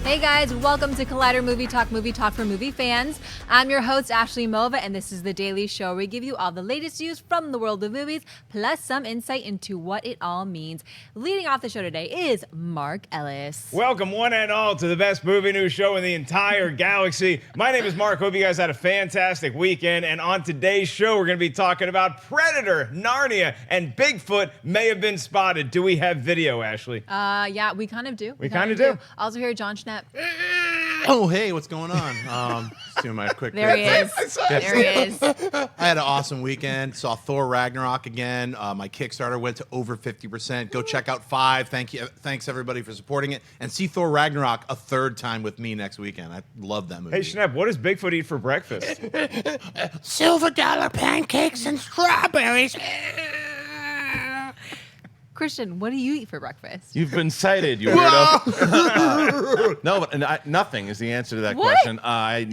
Hey guys, welcome to Collider Movie Talk for movie fans. I'm your host, Ashley Mova, and this is the daily show where we give you all the latest news from the world of movies, plus some insight into what it all means. Leading off the show today is Mark Ellis. Welcome one and all to the best movie news show in the entire galaxy. My name is Mark. Hope you guys had a fantastic weekend. And on today's show, we're going to be talking about Predator, Narnia, and Bigfoot may have been spotted. Do we have video, Ashley? Yeah, we kind of do. We kind of do. Also here, John Schnepp. Oh, hey, what's going on? Just doing my quick. There he is. There he is. I had an awesome weekend. Saw Thor Ragnarok again. My Kickstarter went to over 50%. Go check out 5. Thanks everybody for supporting it. And see Thor Ragnarok a third time with me next weekend. I love that movie. Hey, Schnepp, what does Bigfoot eat for breakfast? Silver dollar pancakes and strawberries. Kristian, what do you eat for breakfast? You've been cited, you weirdo. No, but nothing is the answer to that What? question.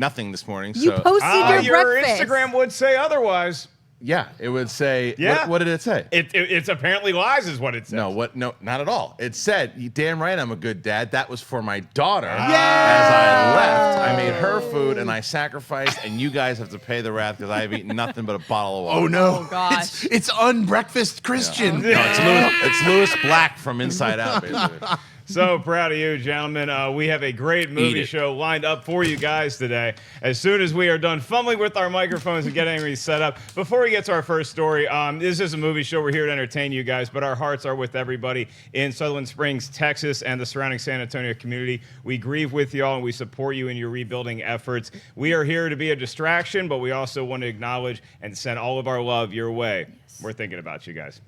Nothing this morning. You So posted your breakfast. Instagram would say otherwise. yeah, it would say. Yeah. What did it say? It's apparently lies is what it says. No, not at all. It said, "You damn right, I'm a good dad. That was for my daughter. Yeah. As I left, I made her food and I sacrificed, and you guys have to pay the wrath because I've eaten nothing but a bottle of water." Oh no! Oh, gosh. It's unbreakfast Christian. No, it's Louis Black from Inside Out, basically. So proud of you, gentlemen. We have a great movie show lined up for you guys today. As soon as we are done fumbling with our microphones and getting everything set up, before we get to our first story, this is a movie show. We're here to entertain you guys, but our hearts are with everybody in Sutherland Springs, Texas, and the surrounding San Antonio community. We grieve with y'all, and we support you in your rebuilding efforts. We are here to be a distraction, but we also want to acknowledge and send all of our love your way. Yes. We're thinking about you guys.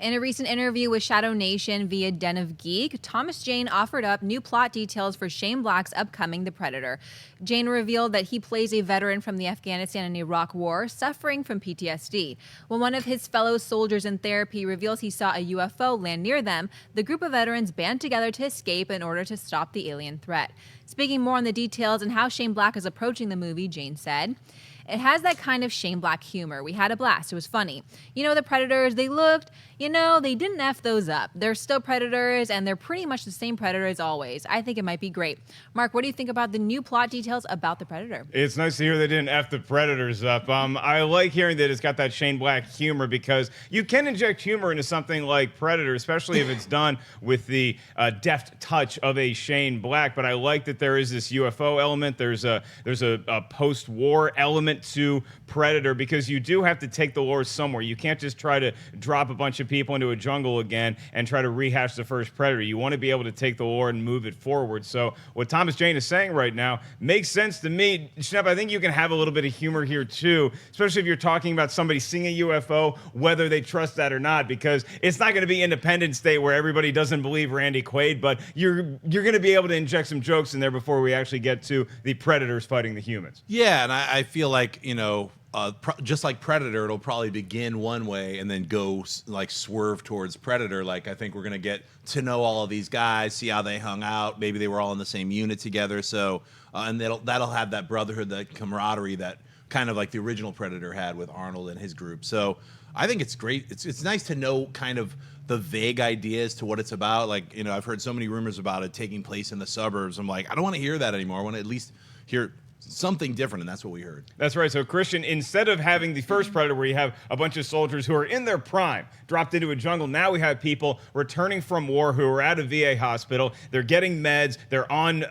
In a recent interview with Shadow Nation via Den of Geek, Thomas Jane offered up new plot details for Shane Black's upcoming The Predator. Jane revealed that he plays a veteran from the Afghanistan and Iraq War suffering from PTSD. When one of his fellow soldiers in therapy reveals he saw a UFO land near them, the group of veterans band together to escape in order to stop the alien threat. Speaking more on the details and how Shane Black is approaching the movie, Jane said, "It has that kind of Shane Black humor. We had a blast. It was funny. You know, the Predators, they didn't F those up. They're still Predators, and they're pretty much the same Predator as always. I think it might be great." Mark, what do you think about the new plot details about the Predator? It's nice to hear they didn't F the Predators up. I like hearing that it's got that Shane Black humor because you can inject humor into something like Predator, especially if it's done with the deft touch of a Shane Black. But I like that there is this UFO element. There's a post-war element to Predator because you do have to take the lore somewhere. You can't just try to drop a bunch of people into a jungle again and try to rehash the first Predator. You want to be able to take the lore and move it forward. So what Thomas Jane is saying right now makes sense to me. Schnepp, I think you can have a little bit of humor here too, especially if you're talking about somebody seeing a UFO, whether they trust that or not, because it's not going to be Independence Day where everybody doesn't believe Randy Quaid, but you're going to be able to inject some jokes in there before we actually get to the Predators fighting the humans. Yeah, and I feel like, just like Predator, it'll probably begin one way and then go swerve towards Predator. Like, I think we're going to get to know all of these guys, see how they hung out. Maybe they were all in the same unit together. So, and that'll have that brotherhood, that camaraderie that kind of like the original Predator had with Arnold and his group. So I think it's great. It's nice to know kind of the vague ideas to what it's about. Like, I've heard so many rumors about it taking place in the suburbs. I'm like, I don't want to hear that anymore. I want to at least hear something different, and that's what we heard. That's right. So, Kristian, instead of having the first Predator where you have a bunch of soldiers who are in their prime, dropped into a jungle, now we have people returning from war who are at a VA hospital. They're getting meds. They're on,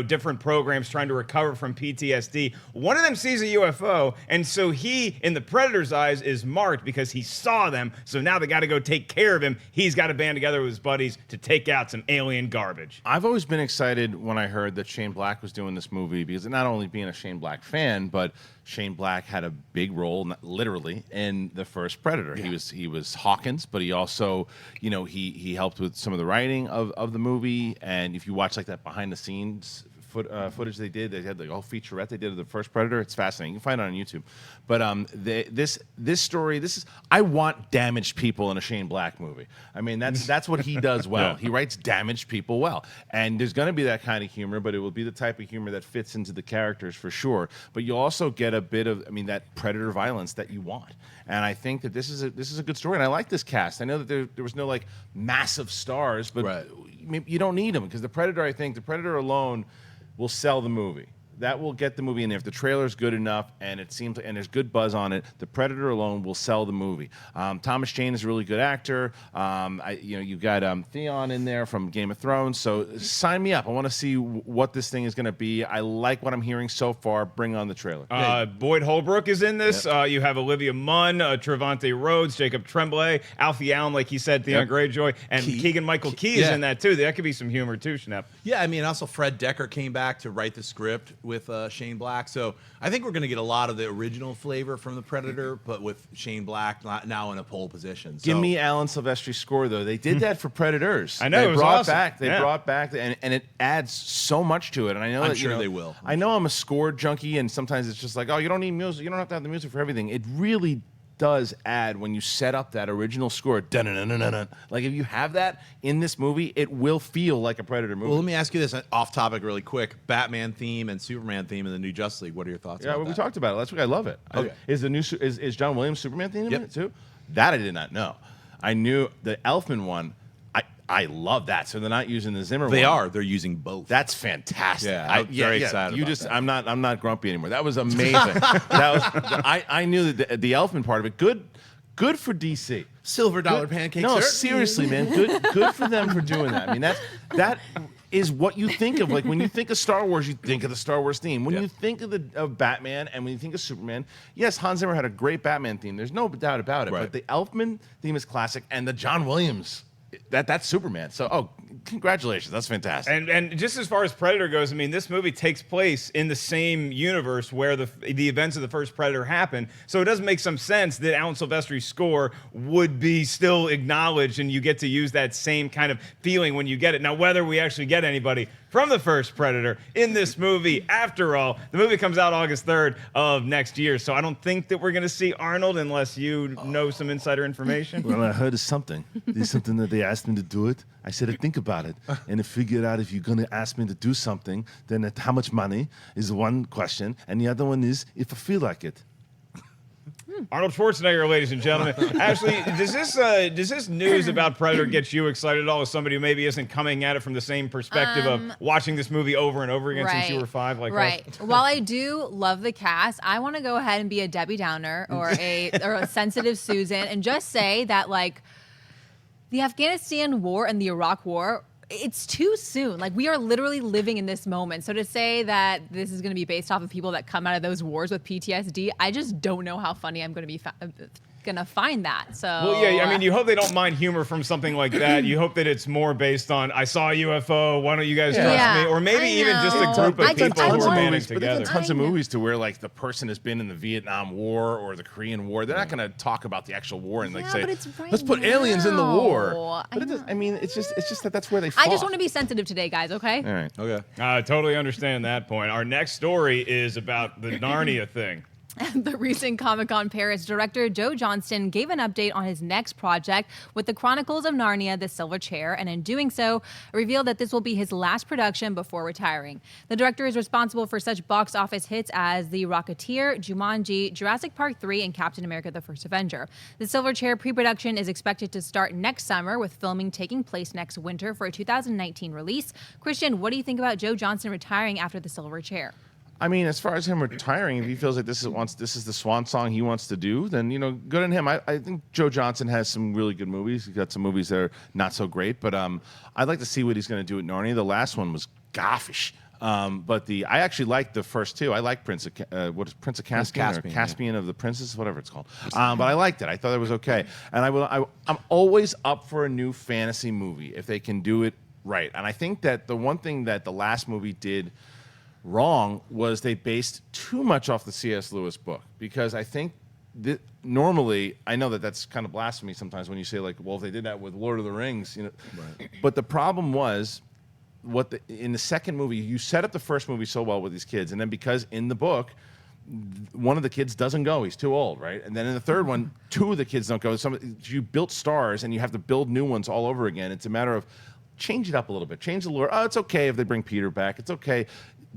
different programs trying to recover from PTSD. One of them sees a UFO, and so he, in the Predator's eyes, is marked because he saw them. So now they got to go take care of him. He's got to band together with his buddies to take out some alien garbage. I've always been excited when I heard that Shane Black was doing this movie because not only being a Shane Black fan, but Shane Black had a big role, literally, in the first Predator. Yeah. He was Hawkins, but he also, he helped with some of the writing of the movie. And if you watch like that behind the scenes footage they had the whole featurette they did of the first Predator. It's fascinating. You can find it on YouTube. But this story, I want damaged people in a Shane Black movie. I mean, that's what he does well. He writes damaged people well. And there's going to be that kind of humor, but it will be the type of humor that fits into the characters for sure. But you'll also get a bit of, that Predator violence that you want. And I think that this is a good story. And I like this cast. I know that there was no massive stars, but you don't need them because the Predator. I think the Predator alone will sell the movie. That will get the movie in there. If the trailer's good enough and it seems and there's good buzz on it, the Predator alone will sell the movie. Thomas Jane is a really good actor. You've got Theon in there from Game of Thrones. So sign me up. I want to see what this thing is going to be. I like what I'm hearing so far. Bring on the trailer. Boyd Holbrook is in this. Yep. You have Olivia Munn, Trevante Rhodes, Jacob Tremblay, Alfie Allen, like he said, Theon Greyjoy, and Keegan-Michael Key is in that too. That could be some humor too, Schnepp. Yeah, I mean, also Fred Decker came back to write the script with Shane Black. So I think we're going to get a lot of the original flavor from the Predator, but with Shane Black now in a pole position. So. Give me Alan Silvestri's score, though. They did that for Predators. I know, it was awesome. They brought back, and it adds so much to it. And I know I'm sure they will. I know I'm a score junkie, and sometimes it's just like, oh, you don't need music. You don't have to have the music for everything. It really does add when you set up that original score. Dun-dun-dun-dun-dun. Like if you have that in this movie, it will feel like a Predator movie. Well, let me ask you this off topic really quick. Batman theme and Superman theme in the new Justice League. What are your thoughts about that? We talked about it. That's why I love it. Okay. Is John Williams Superman theme in it too? That I did not know. I knew the Elfman one. I love that. So they're not using the Zimmer one. They are. They're using both. That's fantastic. Yeah, I'm very excited You about just that. I'm not grumpy anymore. That was amazing. I knew that the Elfman part of it. Good for DC. Silver dollar pancakes. No, sir. seriously, man. Good for them for doing that. I mean, that is what you think of. Like when you think of Star Wars, you think of the Star Wars theme. When you think of Batman and when you think of Superman, yes, Hans Zimmer had a great Batman theme. There's no doubt about it. Right. But the Elfman theme is classic, and the John Williams. That's Superman. So, congratulations. That's fantastic. And just as far as Predator goes, I mean, this movie takes place in the same universe where the events of the first Predator happened. So it does make some sense that Alan Silvestri's score would be still acknowledged, and you get to use that same kind of feeling when you get it. Now, whether we actually get anybody from the first Predator in this movie, after all, the movie comes out August 3rd of next year. So I don't think that we're going to see Arnold unless you know some insider information. Well, I heard of something. There's something that they asked me to do it. I said, I think about it. And to figure out if you're going to ask me to do something, then how much money is one question. And the other one is if I feel like it. Arnold Schwarzenegger, ladies and gentlemen. Ashley, does this news about Predator get you excited at all as somebody who maybe isn't coming at it from the same perspective of watching this movie over and over again since you were 5 like us? While I do love the cast, I want to go ahead and be a Debbie Downer or a sensitive Susan and just say that like the Afghanistan war and the Iraq war, it's too soon. Like we are literally living in this moment. So to say that this is going to be based off of people that come out of those wars with PTSD, I just don't know how funny I'm going to be gonna find that. So well, yeah, I mean, you hope they don't mind humor from something like that. You hope that it's more based on I saw a UFO. Why don't you guys trust me? Or maybe even just a group of people who are banding together. There's tons of movies to where like the person has been in the Vietnam War or the Korean War. They're not going to talk about the actual war and like say, let's put aliens in the war. But it's just that's where they fought. I just want to be sensitive today, guys. Okay. All right. Okay. I totally understand that point. Our next story is about the Narnia thing. The recent Comic-Con Paris director Joe Johnston gave an update on his next project with the Chronicles of Narnia, The Silver Chair, and in doing so, revealed that this will be his last production before retiring. The director is responsible for such box office hits as The Rocketeer, Jumanji, Jurassic Park 3, and Captain America: The First Avenger. The Silver Chair pre-production is expected to start next summer, with filming taking place next winter for a 2019 release. Kristian, what do you think about Joe Johnston retiring after The Silver Chair? I mean, as far as him retiring, if he feels like this is the swan song he wants to do, then, good on him. I think Joe Johnston has some really good movies. He's got some movies that are not so great, but I'd like to see what he's going to do at Narnia. The last one was goffish. But I actually liked the first two. I like Prince of Caspian, or Caspian of the Princess, whatever it's called. But I liked it. I thought it was okay. And I'm always up for a new fantasy movie if they can do it right. And I think that the one thing that the last movie did wrong was they based too much off the C.S. Lewis book, because I think normally, I know that that's kind of blasphemy sometimes when you say like, well, if they did that with Lord of the Rings, Right. But the problem was in the second movie, you set up the first movie so well with these kids, and then because in the book, one of the kids doesn't go, he's too old, right? And then in the third one, two of the kids don't go. You built stars, and you have to build new ones all over again. It's a matter of change it up a little bit, change the lore. Oh, it's okay if they bring Peter back. It's okay.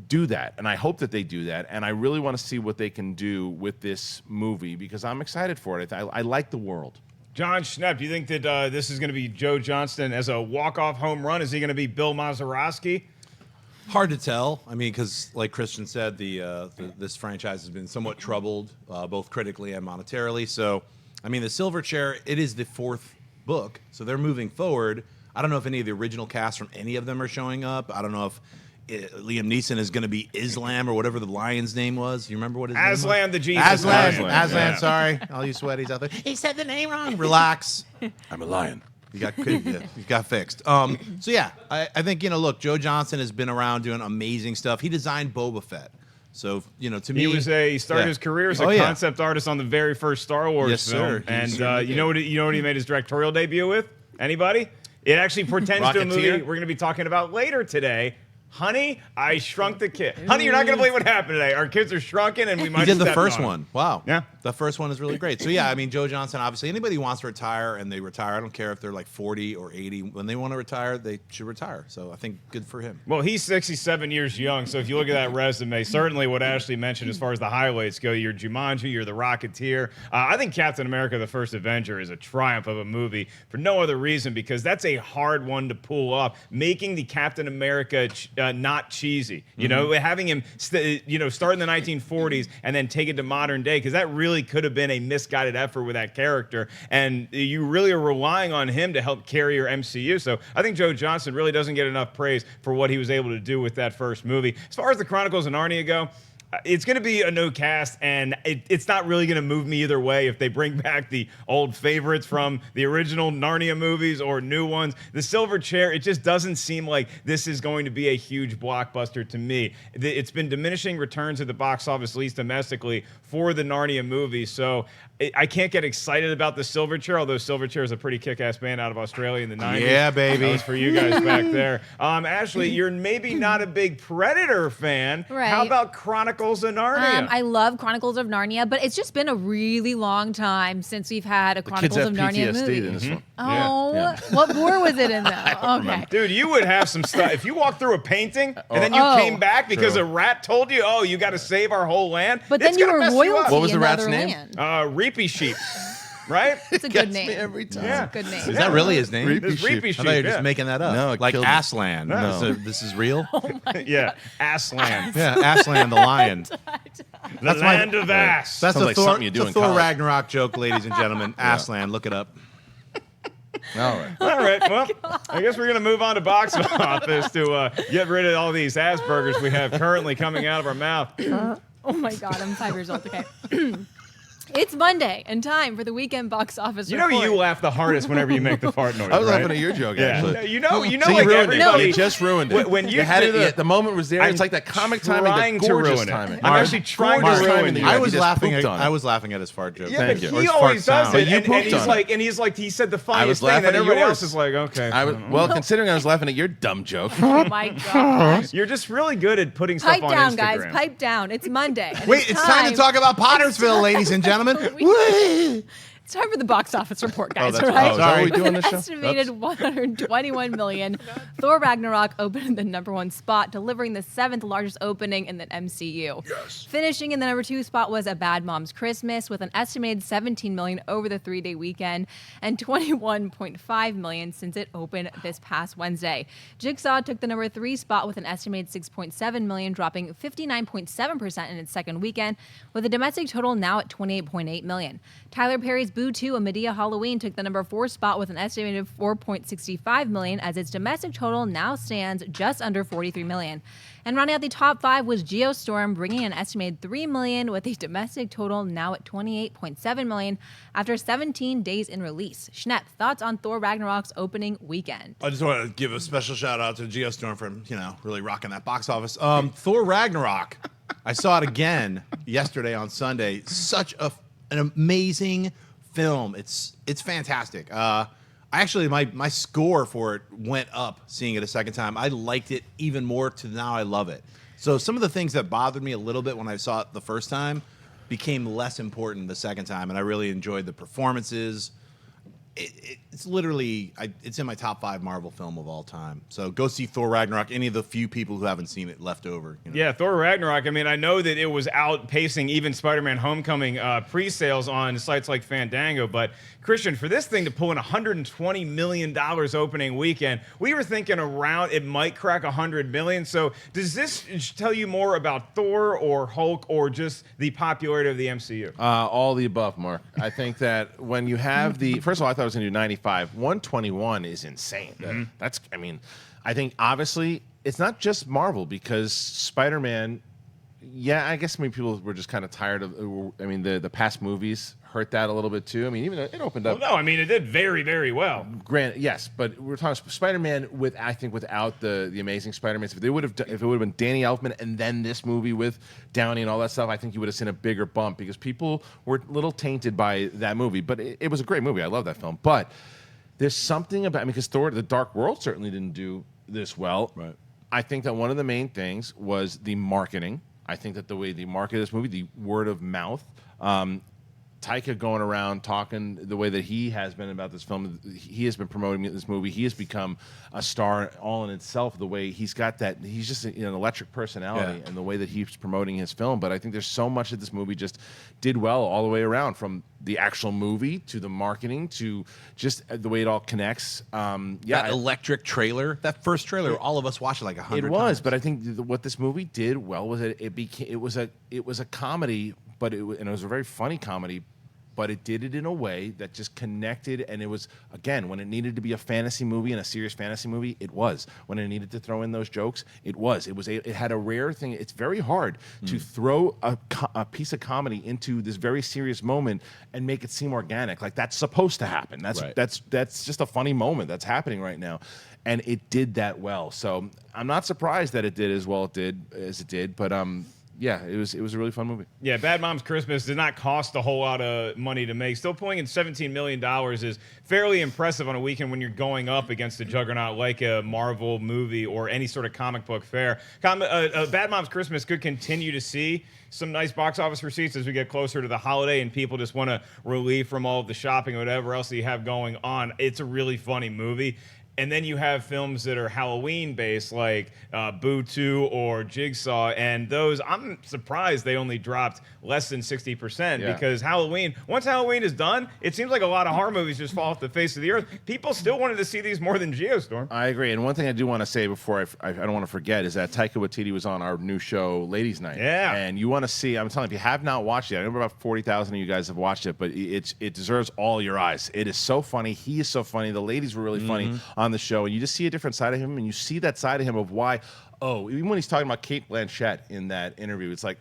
Do that, and I hope that they do that, and I really want to see what they can do with this movie because I'm excited for it. I like the world. John Schnepp, do you think that this is going to be Joe Johnston as a walk-off home run? Is he going to be Bill Mazeroski? Hard to tell. I mean, because like Kristian said, this franchise has been somewhat troubled, both critically and monetarily. So, I mean, the Silver Chair, it is the 4th book, so they're moving forward. I don't know if any of the original cast from any of them are showing up. I don't know if Liam Neeson is going to be Islam or whatever the lion's name was. You remember what his name was? Aslan the Jesus. Aslan. Lion. Yeah. Sorry, all you sweaties out there. He said the name wrong. Relax. I'm a lion. You got fixed. So yeah, I think look, Joe Johnston has been around doing amazing stuff. He designed Boba Fett. So to me, He started his career as a concept artist on the very first Star Wars film. Sir. And you know what he made his directorial debut with? Anybody? It actually portends to a movie we're going to be talking about later today. Honey, I Shrunk the Kid. Honey, you're not going to believe what happened today. Our kids are shrunken, and we might. He did the step first on one. Wow. Yeah. The first one is really great. So yeah, I mean, Joe Johnston. Obviously, anybody who wants to retire and they retire. I don't care if they're like 40 or 80. When they want to retire, they should retire. So I think good for him. Well, he's 67 years young, so if you look at that resume, certainly what Ashley mentioned as far as the highlights go, you're Jumanji, you're the Rocketeer. I think Captain America: The First Avenger is a triumph of a movie for no other reason because that's a hard one to pull off, making the Captain America not cheesy. You know, having him start in the 1940s and then take it to modern day, because that really could have been a misguided effort with that character, and you really are relying on him to help carry your MCU. So I think Joe Johnston really doesn't get enough praise for what he was able to do with that first movie. As far as the Chronicles of Narnia go, it's going to be a no cast, and it's not really going to move me either way if they bring back the old favorites from the original Narnia movies or new ones. The Silver Chair, it just doesn't seem like this is going to be a huge blockbuster to me. It's been diminishing returns at the box office, at least domestically, for the Narnia movies. So I can't get excited about the Silver Chair, although Silver Chair is a pretty kick-ass band out of Australia in the 90s. Yeah, baby. That was for you guys back there. Ashley, you're maybe not a big Predator fan. Right. How about Chronicles of Narnia? I love Chronicles of Narnia, but it's just been a really long time since we've had a Chronicles Kids of have Narnia PTSD movie. in this one. Oh, Yeah. what war was it in though? Okay. Dude, you would have some stuff. If you walked through a painting and then you came back because a rat told you, oh, you got to save our whole land. But then it's you gonna were mess royalty What was in the rat's other name? land. Reapy Sheep, right? It's a good Gets me name. every time. Yeah. Good name. Is that really his name? Reapy It's Sheep. Reapy I Sheep. thought you were yeah. just making that up. No, it like killed me. Aslan. No. So this is real? Yeah, Aslan. Yeah, Aslan the lion. The land of ass. That's Sounds a like Thor, something you do it's a in Thor college. Ragnarok joke, ladies and gentlemen. Aslan, look it up. All right. All right, well, I guess we're going to move on to box office to get rid of all these Aspergers we have currently coming out of our mouth. Oh my God, I'm 5 years old. Okay. It's Monday and time for the weekend box office You know report. you laugh the hardest whenever you make the fart noise, I was right? laughing at your joke, Yeah. actually. You know, So you like ruined it. everybody. You just ruined it. When you had do it, the moment was there. I'm It's like that comic timing, trying the to gorgeous ruin it. timing. I'm actually trying to Gorgeous ruin timing it. that you I had. was You just laughing pooped at on it. I was laughing at his fart joke. Yeah, Thank but you. he Or his always fart does sound. it, But you and pooped he's on like, it. he said the I funniest was thing, laughing and at everybody yours. else is like, okay. Well, considering I was laughing at your dumb joke. Oh my gosh. You're just really good at putting stuff Pipe on down, Instagram. guys. Pipe down. It's Monday. and Wait, it's time to talk about Pottersville, ladies and gentlemen. It's time for the box office report, guys. that's all right. right? Oh, is that what we With do on an the show? estimated 121 million, Thor Ragnarok opened in the #1 spot, delivering the 7th largest opening in the MCU. Yes. Finishing in the #2 spot was A Bad Mom's Christmas, with an estimated 17 million over the 3-day weekend and 21.5 million since it opened this past Wednesday. Jigsaw took the #3 spot with an estimated 6.7 million, dropping 59.7% in its second weekend, with a domestic total now at 28.8 million. Tyler Perry's Boo 2: A Medea Halloween took the #4 spot with an estimated 4.65 million, as its domestic total now stands just under 43 million. And rounding out the top 5 was Geostorm, bringing an estimated 3 million, with a domestic total now at 28.7 million after 17 days in release. Schnepp, thoughts on Thor Ragnarok's opening weekend? I just want to give a special shout out to Geostorm for really rocking that box office. Thor Ragnarok, I saw it again yesterday on Sunday. Such an amazing film. It's fantastic. Actually, my score for it went up seeing it a second time. I liked it even more to now I love it. So some of the things that bothered me a little bit when I saw it the first time became less important the second time, and I really enjoyed the performances. It's literally, it's in my top 5 Marvel film of all time. So go see Thor Ragnarok. Any of the few people who haven't seen it left over. You know? Yeah, Thor Ragnarok. I mean, I know that it was outpacing even Spider-Man Homecoming pre-sales on sites like Fandango, but Kristian, for this thing to pull in $120 million opening weekend, we were thinking around it might crack $100 million. So does this tell you more about Thor or Hulk or just the popularity of the MCU? All the above, Mark. I think that when you have first of all, I thought I was going to do 95. 121 is insane. That's, I mean, I think obviously it's not just Marvel because Spider-Man, yeah, I guess maybe people were just kind of tired of, I mean, the past movies hurt that a little bit too. I mean, even though it opened up. Well, no, I mean, it did very, very well. Granted, yes, but we're talking Spider-Man I think without the Amazing Spider-Man. If it would have been Danny Elfman and then this movie with Downey and all that stuff, I think you would have seen a bigger bump because people were a little tainted by that movie. But it was a great movie. I love that film. But there's something about, I mean, because Thor: The Dark World certainly didn't do this well. Right. I think that one of the main things was the marketing. I think that the way they marketed this movie, the word of mouth. Taika going around talking the way that he has been about this film. He has been promoting this movie. He has become a star all in itself. The way he's got that, he's just an electric personality, and the way that he's promoting his film. But I think there's so much that this movie just did well all the way around, from the actual movie to the marketing to just the way it all connects. That electric trailer, that first trailer, all of us watched it like 100 times. It was, but I think what this movie did well was it was a comedy, but it was a very funny comedy. But it did it in a way that just connected, and it was, again, when it needed to be a fantasy movie and a serious fantasy movie, it was. When it needed to throw in those jokes, it was. It had a rare thing. It's very hard to throw a piece of comedy into this very serious moment and make it seem organic. Like that's supposed to happen. That's just a funny moment that's happening right now, and it did that well. So I'm not surprised that it did as well as it did, but yeah, it was a really fun movie. Yeah, Bad Moms Christmas did not cost a whole lot of money to make. Still pulling in $17 million is fairly impressive on a weekend when you're going up against a juggernaut like a Marvel movie or any sort of comic book fair. Bad Moms Christmas could continue to see some nice box office receipts as we get closer to the holiday and people just want to relieve from all of the shopping or whatever else that you have going on. It's a really funny movie. And then you have films that are Halloween-based, like Boo 2 or Jigsaw, and those, I'm surprised they only dropped less than 60% because once Halloween is done, it seems like a lot of horror movies just fall off the face of the earth. People still wanted to see these more than Geostorm. I agree. And one thing I do want to say before I don't want to forget is that Taika Waititi was on our new show, Ladies Night. Yeah. And you want to see, I'm telling you, if you have not watched it, I know about 40,000 of you guys have watched it, but it deserves all your eyes. It is so funny. He is so funny. The ladies were really funny on the show, and you just see a different side of him, and you see that side of him of why, even when he's talking about Cate Blanchett in that interview, it's like,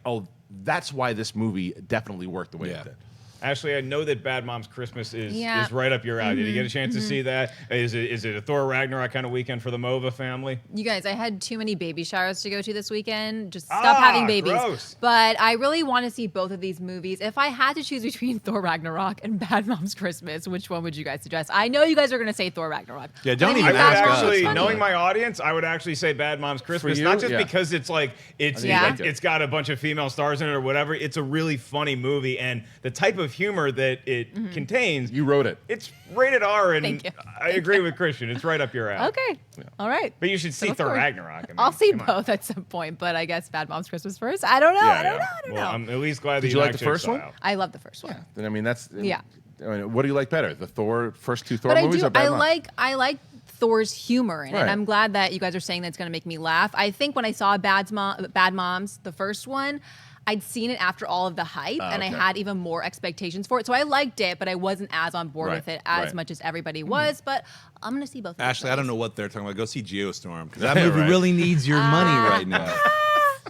that's why this movie definitely worked the way it did. Ashley, I know that Bad Moms Christmas is right up your alley. Did you get a chance to see that? Is it a Thor Ragnarok kind of weekend for the Mova family? You guys, I had too many baby showers to go to this weekend. Just stop having babies. Gross. But I really want to see both of these movies. If I had to choose between Thor Ragnarok and Bad Moms Christmas, which one would you guys suggest? I know you guys are going to say Thor Ragnarok. Yeah, don't But I even think ask Bad us. Moms is Actually, funny. knowing my audience, I would actually say Bad Moms Christmas, you? not just Yeah. because it's like it's got a bunch of female stars in it or whatever. It's a really funny movie, and the type of humor that it contains. You wrote it. It's rated R, and Thank you. I agree with Kristian. It's right up your alley. Okay. All right. But you should see of Thor course. Ragnarok. I mean, I'll see come on. both at some point, but I guess Bad Moms Christmas first. I don't know. I don't know. Well, I'm at least glad that Did you like knocked the first Jigsaw one? out. I love the first one. Then I mean, I mean, what do you like better, the first two Thor But movies or Bad Moms? I like Thor's humor in it. Right. I'm glad that you guys are saying that's going to make me laugh. I think when I saw Bad Moms, the first one, I'd seen it after all of the hype, and I okay. had even more expectations for it. So I liked it, but I wasn't as on board Right, with it as right. much as everybody was. But I'm going to see both of these Ashley, I don't movies. know what they're talking about. Go see Geostorm, because that Yeah, movie right. really needs your money right now.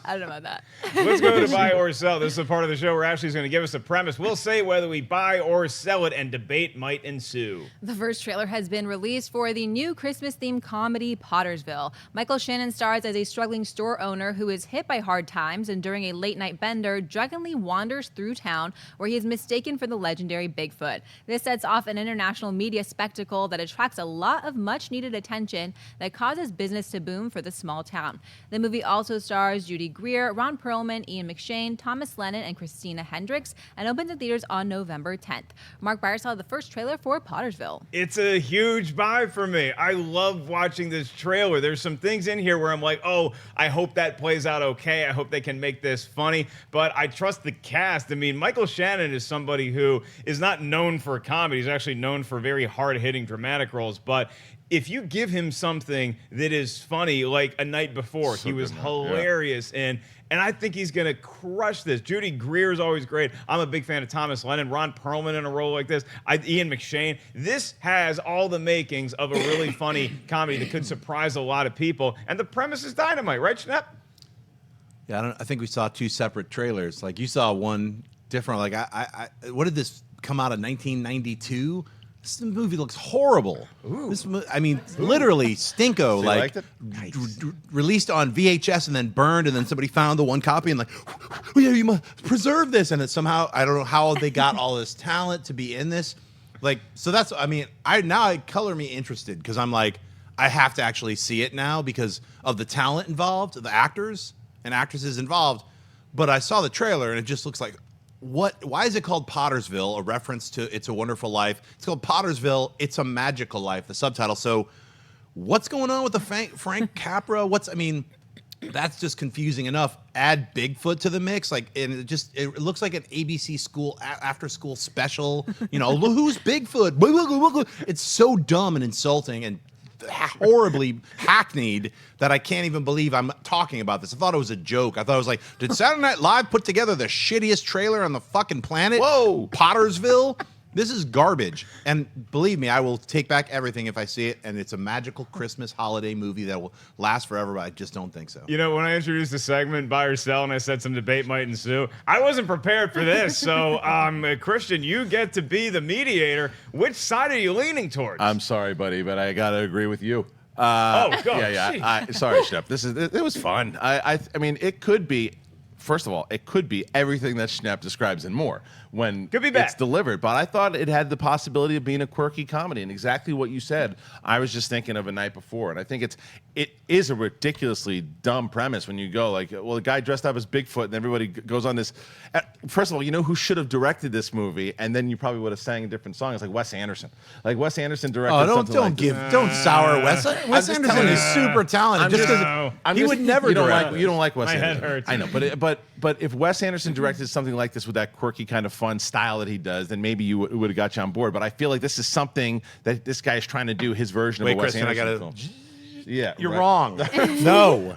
I don't know about that. Let's go to buy or sell. This is a part of the show where Ashley's going to give us a premise. We'll say whether we buy or sell it, and debate might ensue. The first trailer has been released for the new Christmas-themed comedy Pottersville. Michael Shannon stars as a struggling store owner who is hit by hard times and during a late-night bender, drunkenly wanders through town where he is mistaken for the legendary Bigfoot. This sets off an international media spectacle that attracts a lot of much-needed attention that causes business to boom for the small town. The movie also stars Judy Greer, Ron Perlman, Ian McShane, Thomas Lennon, and Christina Hendricks, and opens in theaters on November 10th. Mark Byers saw the first trailer for Pottersville. It's a huge buy for me. I love watching this trailer. There's some things in here where I'm like, oh, I hope that plays out okay. I hope they can make this funny. But I trust the cast. I mean, Michael Shannon is somebody who is not known for comedy. He's actually known for very hard-hitting dramatic roles. But if you give him something that is funny, like A Night Before, he was hilarious in. And I think he's going to crush this. Judy Greer is always great. I'm a big fan of Thomas Lennon. Ron Perlman in a role like this. Ian McShane. This has all the makings of a really funny comedy that could surprise a lot of people. And the premise is dynamite, right, Schnepp? Yeah, I think we saw two separate trailers. Like, you saw one different. Like, what did this come out in 1992? This movie looks horrible. Literally stinko. So like, released on VHS and then burned, and then somebody found the one copy and like, oh, yeah, you must preserve this. And it somehow, I don't know how they got all this talent to be in this. Like, so that's, it color me interested, because I'm like, I have to actually see it now because of the talent involved, the actors and actresses involved. But I saw the trailer and it just looks like, why is it called Pottersville? A reference to It's a Wonderful Life. It's called Pottersville. It's a Magical Life, the subtitle. So what's going on with the Frank Capra? That's just confusing enough. Add Bigfoot to the mix. Like, and it looks like an ABC school after school special. Who's Bigfoot? It's so dumb and insulting and horribly hackneyed that I can't even believe I'm talking about this. I thought it was a joke. I thought it was like, did Saturday Night Live put together the shittiest trailer on the fucking planet? Whoa. Pottersville? This is garbage. And believe me, I will take back everything if I see it, and it's a magical Christmas holiday movie that will last forever, but I just don't think so. You know, when I introduced the segment, buy or sell, and I said some debate might ensue, I wasn't prepared for this. So, Kristian, you get to be the mediator. Which side are you leaning towards? I'm sorry, buddy, but I gotta agree with you. Go. Yeah. Sorry, Schnepp. It was fun. I mean, it could be. First of all, it could be everything that Schnepp describes and more when could be bad. It's delivered. But I thought it had the possibility of being a quirky comedy, and exactly what you said. I was just thinking of A Night Before, and I think it is a ridiculously dumb premise when you go like, well, the guy dressed up as Bigfoot, and everybody goes on this. First of all, you know who should have directed this movie, and then you probably would have sang a different song. It's like Wes Anderson. Like Wes Anderson directed. Don't sour Wes. Wes Anderson is super talented. He would never. You don't like Wes Anderson. My head hurts. I know, but if Wes Anderson directed something like this with that quirky kind of fun style that he does, then maybe you would have got you on board. But I feel like this is something that this guy is trying to do, his version of a Wes Anderson film. Yeah, you're wrong. No.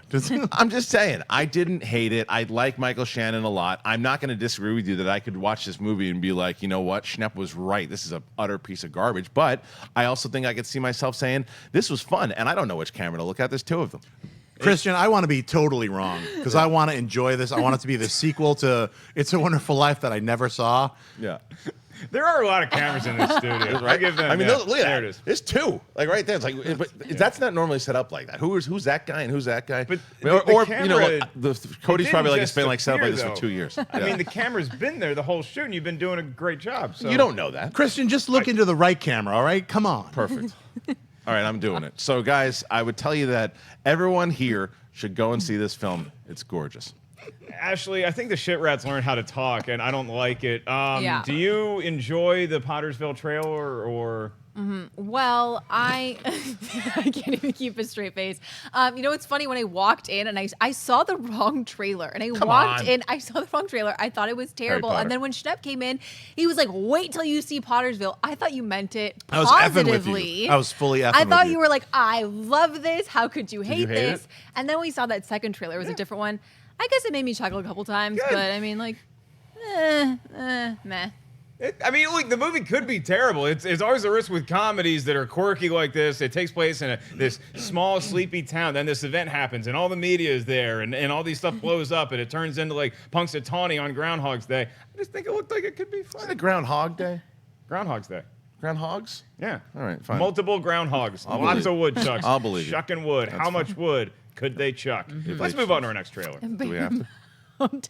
I'm just saying, I didn't hate it. I like Michael Shannon a lot. I'm not going to disagree with you that I could watch this movie and be like, you know what, Schnepp was right. This is an utter piece of garbage. But I also think I could see myself saying, this was fun. And I don't know which camera to look at. There's two of them. Kristian, I want to be totally wrong because I want to enjoy this. I want it to be the sequel to It's a Wonderful Life that I never saw. Yeah. There are a lot of cameras in this studio. Right? I give them. I mean, look at there that. It is. There's two, like right there. It's like, but that's not normally set up like that. Who's that guy and who's that guy? But or camera, you know, Cody's probably like, it's been like set up like this though. for 2 years. I mean, the camera's been there the whole shoot, and you've been doing a great job. So You don't know that. Kristian, just look into the right camera, all right? Come on. Perfect. All right, I'm doing it. So, guys, I would tell you that everyone here should go and see this film. It's gorgeous. Ashley, I think the shit rats learned how to talk, and I don't like it. Yeah. Do you enjoy the Pottersville trailer, or? Well, I can't even keep a straight face. You know, it's funny when I walked in and I saw the wrong trailer, and I saw the wrong trailer. I thought it was terrible. And then when Schnepp came in, he was like, "Wait till you see Pottersville." I thought you meant it positively. I was effing with you. I was fully effing I thought with you were like, "I love this. How could you hate you hate this?" it? And then we saw that second trailer. It was a different one. I guess it made me chuckle a couple times, Good. but I mean, like, meh. Look, the movie could be terrible. It's always a risk with comedies that are quirky like this. It takes place in this small, sleepy town. Then this event happens, and all the media is there, and all these stuff blows up, and it turns into like Punxsutawney on Groundhog's Day. I just think it looked like it could be Is it fun. Groundhog Day? Groundhog's Day. Groundhogs? Yeah. All right, fine. Multiple groundhogs. I'll Lots believe of woodchucks. I'll believe you. Shucking wood. That's How much wood could they chuck? Let's move on to our next trailer. Do we have to?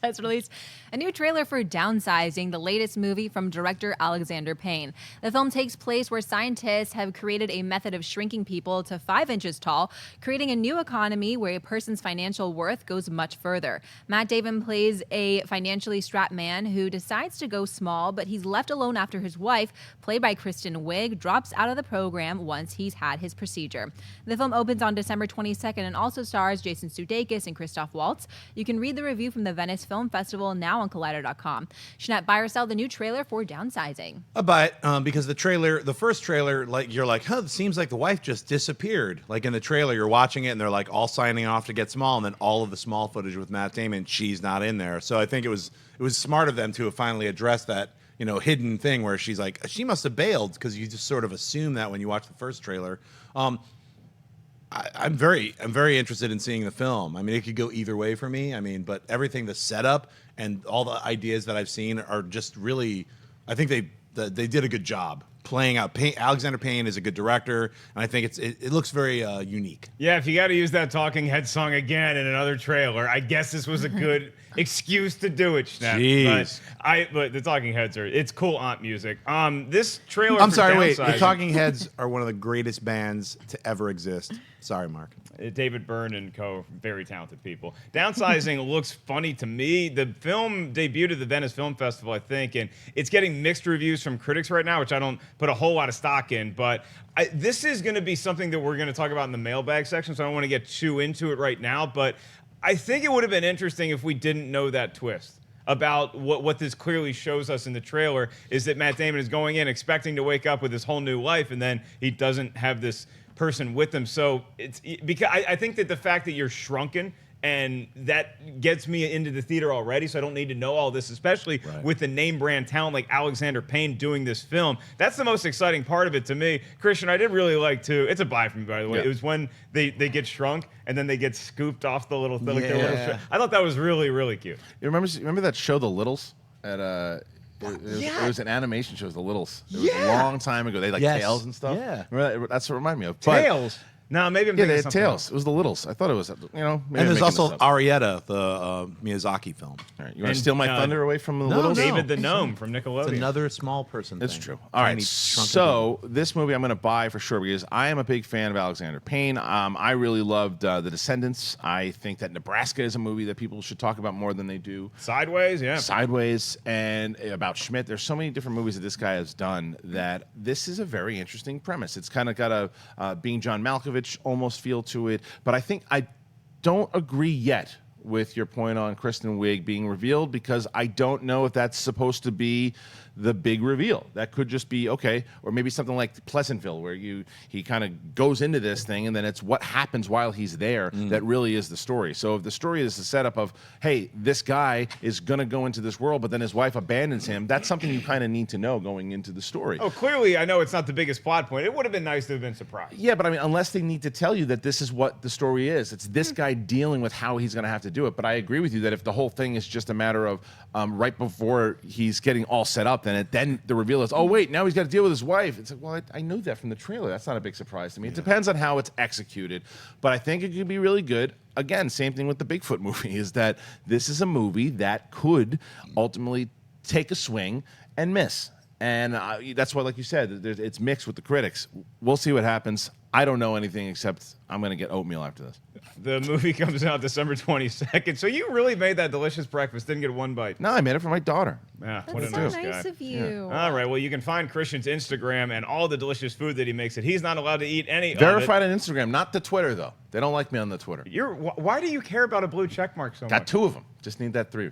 has released a new trailer for Downsizing, the latest movie from director Alexander Payne. The film takes place where scientists have created a method of shrinking people to 5 inches tall, creating a new economy where a person's financial worth goes much further. Matt Damon plays a financially strapped man who decides to go small, but he's left alone after his wife, played by Kristen Wiig, drops out of the program once he's had his procedure. The film opens on December 22nd and also stars Jason Sudeikis and Christoph Waltz. You can read the review from the Venice Film Festival now on Collider.com. Schnepp, buy or sell the new trailer for Downsizing? I buy it because the first trailer, like you're like, it seems like the wife just disappeared. Like in the trailer, you're watching it and they're like all signing off to get small, and then all of the small footage with Matt Damon, she's not in there. So I think it was smart of them to have finally addressed that hidden thing where she's like, she must have bailed, because you just sort of assume that when you watch the first trailer. I'm very interested in seeing the film. I mean, it could go either way for me. I mean, but everything, the setup and all the ideas that I've seen are just really, I think they did a good job playing out. Alexander Payne is a good director, and I think it looks very unique. Yeah, if you got to use that Talking Head song again in another trailer, I guess this was a good excuse to do it, Schnepp. Jeez. But the Talking Heads it's cool aunt music. This trailer. I'm for sorry, wait. Downsizing- The Talking Heads are one of the greatest bands to ever exist. Sorry, Mark. David Byrne and co, very talented people. Downsizing looks funny to me. The film debuted at the Venice Film Festival, I think, and it's getting mixed reviews from critics right now, which I don't put a whole lot of stock in. But this is going to be something that we're going to talk about in the mailbag section, so I don't want to get too into it right now. But I think it would have been interesting if we didn't know that twist about what this clearly shows us in the trailer, is that Matt Damon is going in expecting to wake up with this whole new life, and then he doesn't have this person with them. So it's because I think that the fact that you're shrunken, and that gets me into the theater already, so I don't need to know all this, especially with the name brand talent like Alexander Payne doing this film. That's the most exciting part of it to me. Kristian, I did really like to, it's a buy for me, by the way. It was when they get shrunk and then they get scooped off the little thing. I thought that was really, really cute. You remember that show, The Littles? At it was an animation show, The Littles. It was a long time ago. They had tails and stuff. Yeah. That's what it reminded me of. Tails? No, maybe I'm Yeah, thinking they of had something tails. else. It was The Littles. I thought it was, maybe And I'm there's making also this up. Arietta, the Miyazaki film. All right, you want And, to steal my thunder away from The no, Littles? no. David the Gnome from Nickelodeon. It's another small person It's thing. true. All right, Tiny, shrunken so this movie I'm going to buy for sure because I am a big fan of Alexander Payne. I really loved The Descendants. I think that Nebraska is a movie that people should talk about more than they do. Sideways, yeah. Sideways, and about Schmidt. There's so many different movies that this guy has done that this is a very interesting premise. It's kind of got a being John Malkovich almost feel to it, but I think I don't agree yet with your point on Kristen Wiig being revealed, because I don't know if that's supposed to be the big reveal. That could just be okay, or maybe something like Pleasantville, where he kind of goes into this thing and then it's what happens while he's there that really is the story. So if the story is the setup of, hey, this guy is gonna go into this world, but then his wife abandons him, that's something you kind of need to know going into the story. Oh, clearly, I know it's not the biggest plot point. It would have been nice to have been surprised. Yeah, but I mean, unless they need to tell you that this is what the story is, it's this guy dealing with how he's going to have to do it. But I agree with you that if the whole thing is just a matter of right before he's getting all set up, then the reveal is, oh wait, now he's got to deal with his wife. It's like, well, I knew that from the trailer. That's not a big surprise to me. It depends on how it's executed, but I think it could be really good. Again, same thing with the Bigfoot movie, is that this is a movie that could ultimately take a swing and miss. And that's why, like you said, it's mixed with the critics. We'll see what happens. I don't know anything except I'm going to get oatmeal after this. The movie comes out December 22nd. So you really made that delicious breakfast. Didn't get one bite. No, I made it for my daughter. Yeah, That's what a so nice nice guy. of you. All right. Well, you can find Kristian's Instagram and all the delicious food that he makes. That he's not allowed to eat any Verified on Instagram, not the Twitter, though. They don't like me on the Twitter. of it. Why do you care about a blue check mark so Got much? 2 of them. Just need that 3.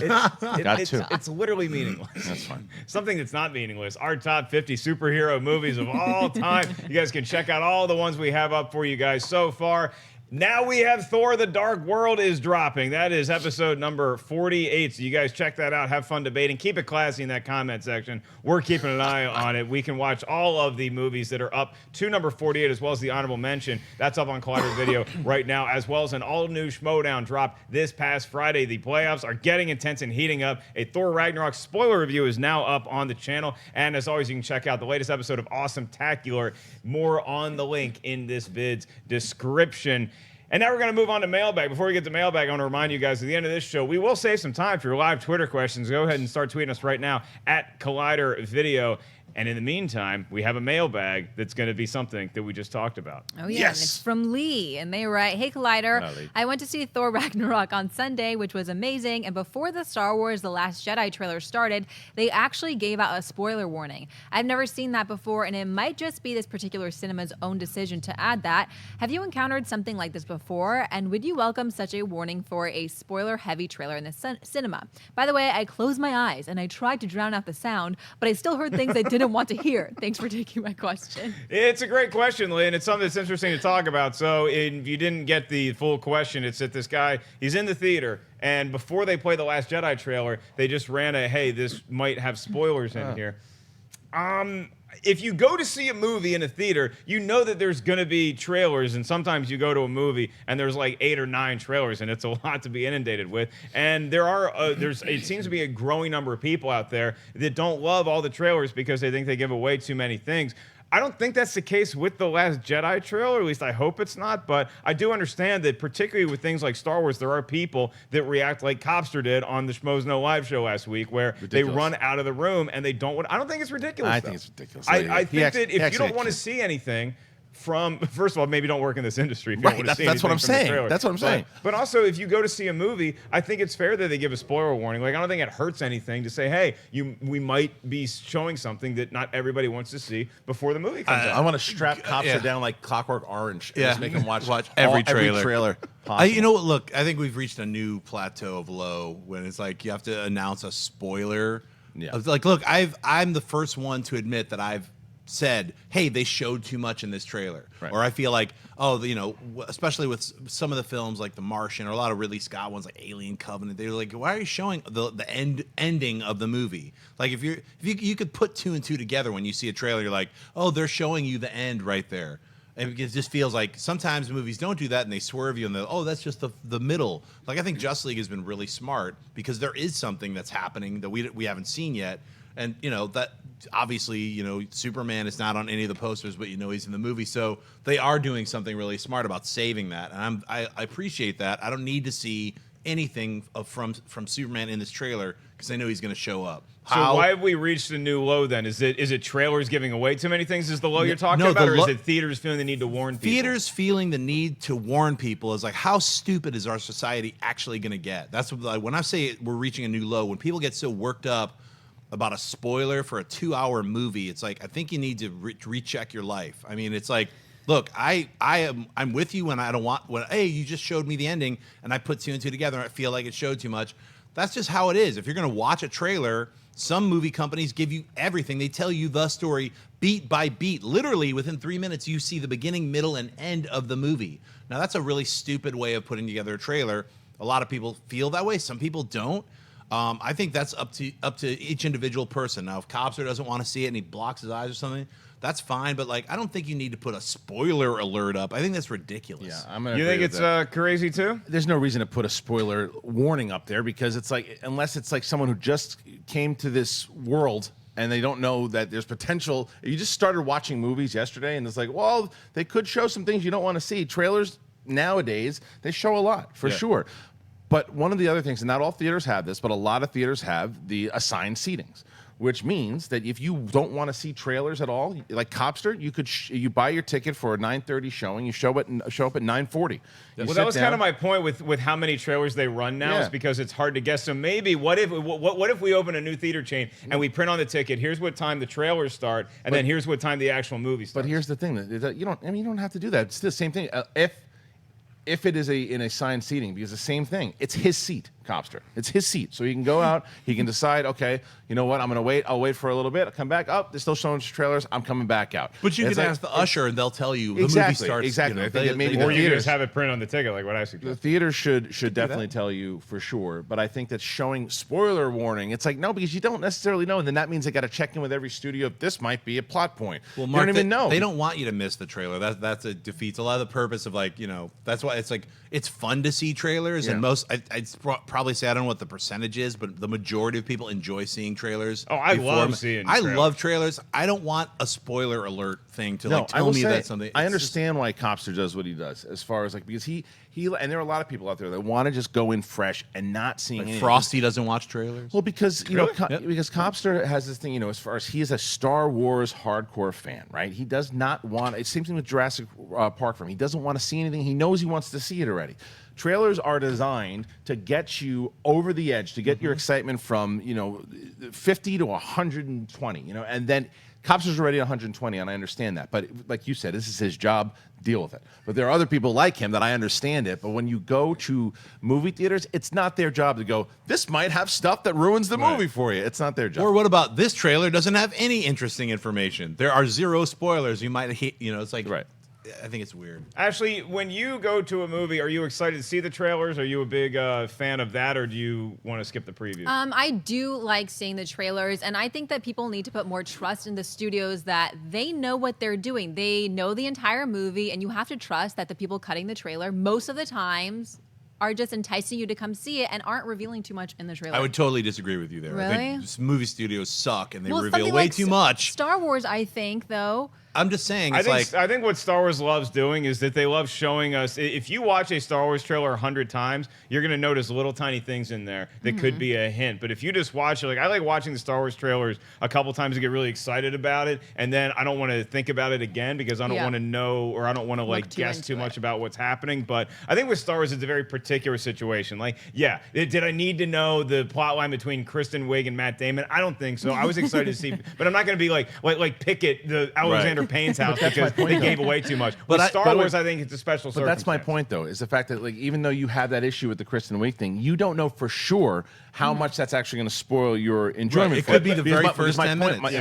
Got 2. It's literally meaningless. That's fine. Something that's not meaningless. Our top 50 superhero movies of all time. You guys can check out all the ones we have up for you guys so far. Now we have Thor: The Dark World is dropping. That is episode number 48. So you guys check that out. Have fun debating. Keep it classy in that comment section. We're keeping an eye on it. We can watch all of the movies that are up to number 48, as well as the honorable mention. That's up on Collider Video right now, as well as an all-new Schmodown drop this past Friday. The playoffs are getting intense and heating up. A Thor Ragnarok spoiler review is now up on the channel. And as always, you can check out the latest episode of Awesome Tacular. More on the link in this vid's description. And now we're going to move on to mailbag. Before we get to mailbag, I want to remind you guys at the end of this show, we will save some time for your live Twitter questions. Go ahead and start tweeting us right now at Collider Video. And in the meantime, we have a mailbag that's going to be something that we just talked about. Oh, yeah. Yes. And it's from Lee. And they write, hey, Collider. Hello, Lee. I went to see Thor Ragnarok on Sunday, which was amazing. And before the Star Wars The Last Jedi trailer started, they actually gave out a spoiler warning. I've never seen that before, and it might just be this particular cinema's own decision to add that. Have you encountered something like this before? And would you welcome such a warning for a spoiler-heavy trailer in the cinema? By the way, I closed my eyes, and I tried to drown out the sound, but I still heard things I didn't want to hear. Thanks for taking my question. It's a great question, Lee, and it's something that's interesting to talk about. So if you didn't get the full question, it's that this guy, he's in the theater, and before they play the Last Jedi trailer, they just ran a, hey, this might have spoilers in here. If you go to see a movie in a theater, you know that there's going to be trailers, and sometimes you go to a movie and there's like 8 or 9 trailers, and it's a lot to be inundated with. And there are, it seems to be a growing number of people out there that don't love all the trailers because they think they give away too many things. I don't think that's the case with the Last Jedi trailer, at least I hope it's not, but I do understand that particularly with things like Star Wars, there are people that react like Copster did on the Schmoes No Live show last week, where they run out of the room and they don't want, I don't think it's ridiculous. I though. think it's ridiculous. I think that if you don't want to see anything from, first of all, maybe don't work in this industry if you don't want to see that's what anything I'm from the saying. trailer. That's what I'm saying. But also, if you go to see a movie, I think it's fair that they give a spoiler warning. Like, I don't think it hurts anything to say, hey, we might be showing something that not everybody wants to see before the movie comes out. I want to strap Copster down like Clockwork Orange and just make him watch every trailer. trailer. possible. You know what? Look, I think we've reached a new plateau of low when it's like you have to announce a spoiler. Yeah. Like, look, I'm the first one to admit that I've said, hey, they showed too much in this trailer. Right. Or I feel like, oh, you know, especially with some of the films like The Martian or a lot of Ridley Scott ones like Alien Covenant, they were like, why are you showing the ending of the movie? Like, if you could put 2 and 2 together when you see a trailer, you're like, oh, they're showing you the end right there. And it just feels like sometimes movies don't do that and they swerve you and that's just the middle. Like, I think Justice League has been really smart because there is something that's happening that we haven't seen yet. And, you know, that obviously, you know, Superman is not on any of the posters, but, you know, he's in the movie. So they are doing something really smart about saving that. And I appreciate that. I don't need to see anything from Superman in this trailer because I know he's going to show up. So why have we reached a new low then? Is it trailers giving away too many things is the low you're talking about? Or is it theaters feeling the need to warn people? Theaters feeling the need to warn people is like, how stupid is our society actually going to get? That's what, like, when I say we're reaching a new low, when people get so worked up about a spoiler for a 2-hour movie, it's like, I think you need to recheck your life. I mean, it's like, look, I'm with you when I don't want, hey, you just showed me the ending and I put 2 and 2 together and I feel like it showed too much. That's just how it is. If you're going to watch a trailer, some movie companies give you everything. They tell you the story beat by beat. Literally, within 3 minutes, you see the beginning, middle, and end of the movie. Now, that's a really stupid way of putting together a trailer. A lot of people feel that way. Some people don't. I think that's up to each individual person. Now, if Copster doesn't want to see it and he blocks his eyes or something, that's fine. But, like, I don't think you need to put a spoiler alert up. I think that's ridiculous. Yeah, I'm gonna You agree think with it's that. crazy too? There's no reason to put a spoiler warning up there because it's like, unless it's like someone who just came to this world and they don't know that there's potential. You just started watching movies yesterday and it's like, well, they could show some things you don't want to see. Trailers nowadays, they show a lot for sure. But one of the other things, and not all theaters have this, but a lot of theaters have the assigned seatings, which means that if you don't want to see trailers at all, like Copster, you could you buy your ticket for a 9:30 showing, you show up at 9:40. Well, that was kind of my point with how many trailers they run now is because it's hard to guess. So maybe what if we open a new theater chain and we print on the ticket, here's what time the trailers start, and then here's what time the actual movie starts. But here's the thing, that you don't have to do that. It's the same thing. If it is in assigned seating, because the same thing, it's his seat, Copster. It's his seat. So he can go out, he can decide, okay, you know what, I'm going to wait. I'll wait for a little bit. I'll come back. Oh, they're still showing trailers. I'm coming back out. But you And can it's ask the usher and they'll tell you the movie Exactly, starts. exactly. You know, I think that maybe or the you theaters just have it printed on the ticket, like what I The suggest. theater should definitely tell you for sure, but I think that showing spoiler warning, it's like, no, because you don't necessarily know, and then that means they got to check in with every studio. This might be a plot point. Well, you Mark, don't even know. They don't want you to miss the trailer. That's a defeats a lot of the purpose of, like, you know, that's why it's like it's fun to see trailers, and most it's probably say I don't know what the percentage is, but the majority of people enjoy seeing trailers. Oh, I before love them. seeing I trailers. love trailers. I don't want a spoiler alert thing to like I tell will me say, that something. I it's understand why Copster does what he does, as far as like because he and there are a lot of people out there that want to just go in fresh and not seeing just, like anything. Frosty doesn't watch trailers. Well, because you know, Yep. because Copster has this thing, you know, as far as he is a Star Wars hardcore fan, right? He does not want. It same thing with Jurassic Park for him. He doesn't want to see anything. He knows he wants to see it already. Trailers are designed to get you over the edge, to get your excitement from 50 to 120, and then Copster's already 120, and I understand that. But like you said, this is his job. Deal with it. But there are other people like him that I understand it. But when you go to movie theaters, it's not their job to go, this might have stuff that ruins the movie for you. It's not their job. Or what about this trailer doesn't have any interesting information? There are 0 spoilers. You might hate, it's like, Right. I think it's weird. Ashley, when you go to a movie, are you excited to see the trailers? Are you a big fan of that, or do you want to skip the previews? I do like seeing the trailers, and I think that people need to put more trust in the studios that they know what they're doing. They know the entire movie, and you have to trust that the people cutting the trailer most of the times are just enticing you to come see it and aren't revealing too much in the trailer. I would totally disagree with you there. I Really? think just movie studios suck and they Well, reveal something way like too much. Star Wars, I think, though. I'm just saying, I it's think what Star Wars loves doing is that they love showing us. If you watch a Star Wars trailer 100 times, you're going to notice little tiny things in there that could be a hint. But if you just watch it, like I like watching the Star Wars trailers a couple times to get really excited about it, and then I don't want to think about it again because I don't want to know or I don't want to like guess too much about what's happening. But I think with Star Wars, it's a very particular situation. Like, yeah, did I need to know the plot line between Kristen Wiig and Matt Damon? I don't think so. I was excited to see, but I'm not going to be like Pickett, the Alexander Payne's house because they gave away too much. But with Star Wars, I think it's a special But that's my point, though, is the fact that like even though you have that issue with the Kristen Wiig thing, you don't know for sure how much that's actually going to spoil your enjoyment. It for could be the Because very first 10 minutes.